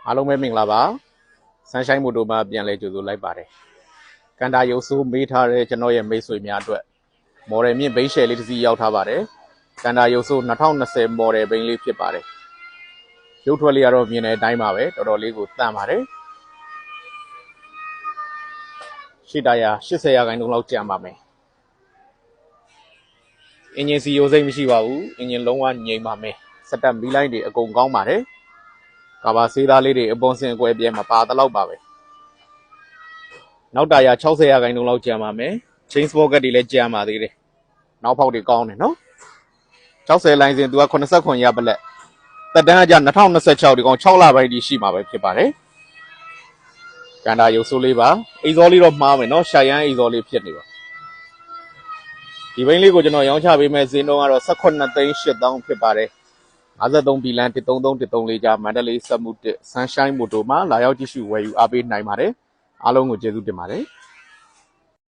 အားလုံးပဲမင်္ဂလာပါဆန်းရှိုင်းမိုတိုမှာပြန်လဲကြိုဆိုလိုက်ပါတယ်ကန်တာရုပ်ဆိုးမေးထားတဲ့ကျွန်တော်ရဲ့မိတ်ဆွေများအတွက်မော်ဒယ်မြင့်ဘိန်းရှယ်လေးတစ်စီးရောက်ထားပါတယ်ကန်တာရုပ်ဆိုး2020မော်ဒယ်ဘိန်းလေးဖြစ်ပါတယ်ရုပ်ထွက်လေးကတော့မြင်တဲ့အတိုင်းပါပဲတော်တော်လေးကိုတန့်ပါတယ်ရှစ်တာယာ80ရာခိုင်နှုန်းလောက်ကျန်ပါမယ်အင်ဂျင်စီယိုစိမ့်မရှိပါဘူးအင်ဂျင်လုံးဝငြိမ်ပါမယ်စက်တက်မီးလိုင်းတွေအကုန်ကောင်းပါတယ်ကာဘာဆေးသားလေးတွေအပွန်စင်အကွဲပြဲမှာပါတော့ပါပဲနောက်တာယာ60ရာခိုင်နှုန်းလောက်ကျန်ပါမယ် chain sprocket တွေလည်းကျန်ပါသေးတယ်နောက်ဖောက်တွေကောင်းတယ်နော်60လိုင်းစဉ်သူက89ရပလက်တက်တန်းကကြ2026ဒီကောင်6လပိုင်းဒီရှိမှာပဲဖြစ်ပါတယ်ကန်တာရုပ်ဆိုးလေးပါအိဇောလေးတော့မှားမယ်နော်ရှာရန်အိဇောလေးဖြစ်နေပါဒီဘိန်းလေးကိုကျွန်တော်ရောင်းချပေးမယ်ဈေးနှုန်းကတော့18သိန်း8000ဖြစ်ပါတယ်53ဘီလန်133ကြားမန္တလေးစက်မှု1 Sunshine Moto မှာလာရောက်ကြည့်ရှုဝယ်ယူအားပေးနိုင်ပါတယ်အားလုံးကိုကျေးဇူးတင်ပါတယ်